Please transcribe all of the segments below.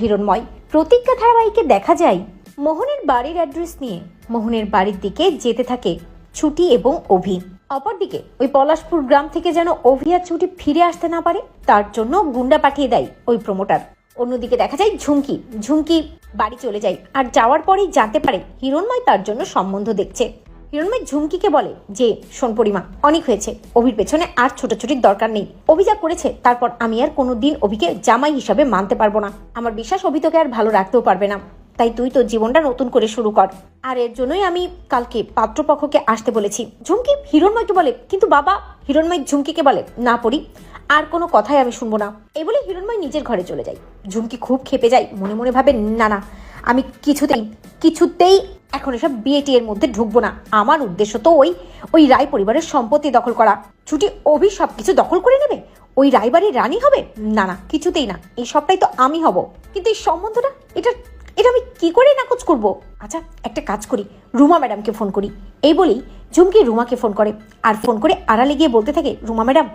হিরণময়। প্রতিজ্ঞা ধারাবাহিকে দেখা যায় মোহনের বাড়ির অ্যাড্রেস নিয়ে মোহনের বাড়ির দিকে যেতে থাকে ছুটি এবং অভি। অপরদিকে ওই পলাশপুর গ্রাম থেকে যেন অভি আর ছুটি ফিরে আসতে না পারে তার জন্য গুন্ডা পাঠিয়ে দেয় ওই প্রমোটার। অন্যদিকে দেখা যায় ঝুমকি বাড়ি চলে যায় আর যাওয়ার পরেই জানতে পারে হিরণময় তার জন্য সম্বন্ধ দেখছে। হিরণময় ঝুমকিকে বলে যে শোন পরিমা, অনেক হয়েছে, অভির পেছনে আর ছোটাছুটির দরকার নেই। অভি যা করেছে তারপর আমি আর কোনোদিন অভিকে জামাই হিসাবে মানতে পারবো না। আমার বিশ্বাস অভি তোকে আর ভালো রাখতেও পারবে না, তাই তুই তোর জীবনটা নতুন করে শুরু কর। আর এর জন্যই আমি কালকে পাত্রপক্ষকে আসতে বলেছি। ঝুমকি হিরণময়কে বলে কিন্তু বাবা। হিরণময় ঝুমকিকে বলে না পরি, আর কোনো কথাই আমি শুনবো না। এই বলে হিরণময় নিজের ঘরে চলে যায়। ঝুমকি খুব খেপে যায়, মনে মনে ভাবে না আমি কিছুতেই এখন এসব বিয়েটির মধ্যে ঢুকবো না। আমার উদ্দেশ্য তো ওই রায় পরিবারের সম্পত্তি দখল করা। ছুটি অভি সবকিছু দখল করে নেবে, ওই রায়বাড়ির রানী হবে। না কিছুতেই না, এই সবটাই তো আমি হব। কিন্তু এই সম্বন্ধটা এটা আমি কি করে নাকচ করব? আচ্ছা একটা কাজ করি, রুমা ম্যাডামকে ফোন করি। এই বলেই ঝুমকি রুমাকে ফোন করে আর ফোন করে আড়ালে গিয়ে বলতে থাকে, রুমা ম্যাডাম,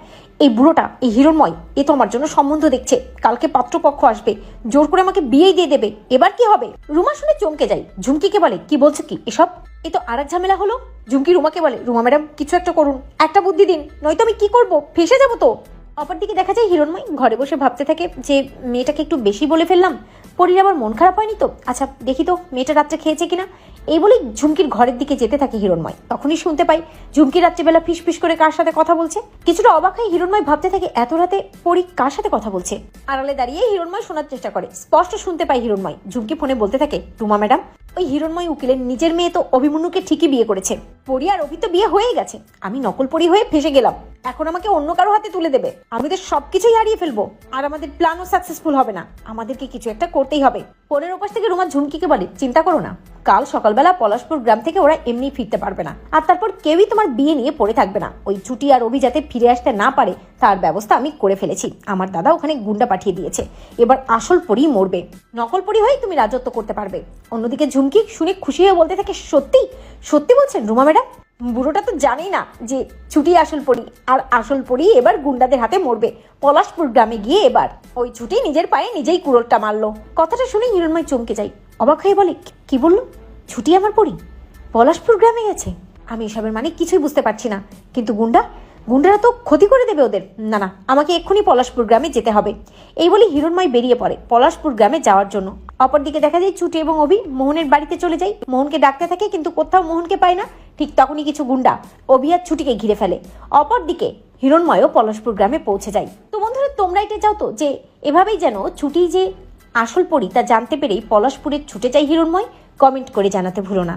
এই বুড়োটা এই হিরণময় এ তো আমার জন্য সম্বন্ধ দেখছে, কালকে পাত্রপক্ষ আসবে, জোর করে আমাকে বিয়েই দিয়ে দেবে, এবার কি হবে? রুমা শুনে চমকে যায়, ঝুমকিকে বলে কি বলছে কি এসব? এ তো আর এক ঝামেলা হলো। ঝুমকি রুমাকে বলে, রুমা ম্যাডাম কিছু একটা করুন, একটা বুদ্ধি দিন, নয়তো আমি কি করব, ফেসে যাবো তো। অপরদিকে দেখা যায় হিরণময় ঘরে বসে ভাবতে থাকে যে মেয়েটাকে একটু বেশি বলে ফেললাম, পরীর আবার মন খারাপ হয়নি তো? আচ্ছা দেখি তো মেয়েটা রাত্রে খেয়েছে কিনা। এই বলেই ঝুমকির ঘরের দিকে যেতে থাকে হিরণময়। তখনই শুনতে পাই ঝুমকি রাত্রিবেলা ফিস করে কার সাথে কথা বলছে। কিছুটা অবাক হয়ে হিরণময় ভাবতে থাকে এত রাতে পরী কার সাথে কথা বলছে। আড়ালে দাঁড়িয়ে হিরণময় শোনার চেষ্টা করে। স্পষ্ট শুনতে পাই হিরণময় ঝুমকি ফোনে বলতে থাকে, রুমা ম্যাডাম, ওই হিরণময় উকিলের নিজের মেয়ে তো অভিমন্যুকে ঠিকই বিয়ে করেছে। পরী আর অভি তো বিয়ে হয়ে গেছে, আমি নকল পরী হয়ে ফেসে গেলাম। এখন আমাকে অন্য কারো হাতে তুলে দেবে, আমি তো সবকিছুই হারিয়ে ফেলবো, আর আমাদের প্ল্যানও সাকসেসফুল হবে না। আমাদেরকে কিছু একটা করতেই হবে। ফোনের ওপাশ থেকে রুমা ঝুমকিকে বলে, চিন্তা করো না, কাল সকালবেলা পলাশপুর গ্রাম থেকে ওরা এমনি ফিরতে পারবে না, আর তারপর কেউই তোমার বিয়ে নিয়ে পড়ে থাকবে না। ওই ছুটি আর অভি যাতে ফিরে আসতে না পারে তার ব্যবস্থা আমি করে ফেলেছি। আমার দাদা ওখানে গুন্ডা পাঠিয়ে দিয়েছে, এবার আসল পরী মরবে, নকল পরী হয়ে তুমি রাজত্ব করতে পারবে। অন্যদিকে ঝুমকি শুনে খুশি হয়ে বলতে থাকে, সত্যি বলছেন রুমা ম্যাডাম? বুড়োটা তো জানেই না যে ছুটি আসল পরী, আর আসল পরী এবার গুন্ডাদের হাতে মরবে। পলাশপুর গ্রামে গিয়ে এবার ওই ছুটি নিজের পায়ে নিজেই কুড়োলটা মারলো। কথাটা শুনে হিরণময় চমকে যায়, অবাক হয়ে বলে, কি বললো? ছুটি আমার পরী পলাশপুর গ্রামে গেছে? আমি এসবের মানে কিছুই বুঝতে পারছি না। কিন্তু গুন্ডারা তো ক্ষতি করে দেবে ওদের। না আমাকে এক্ষুনি পলাশপুর গ্রামে যেতে হবে। এই বলে হিরণময় বেরিয়ে পড়ে পলাশপুর গ্রামে যাওয়ার জন্য। অপরদিকে দেখা যায় ছুটি এবং অভি মোহনের বাড়িতে চলে যায়। মোহনকে ডাকতে থাকে কিন্তু কোথাও মোহনকে পায় না। ঠিক তখনই কিছু গুন্ডা অভি আর ছুটিকে ঘিরে ফেলে। অপরদিকে হিরণময়ও পলাশপুর গ্রামে পৌঁছে যায়। তো বন্ধুরা, তোমরা এটা চাও তো যে এভাবেই যেন ছুটি যে আসল পরী তা জানতে পেরেই পলাশপুরে ছুটে যায় হিরণময়? কমেন্ট করে জানাতে ভুলো না।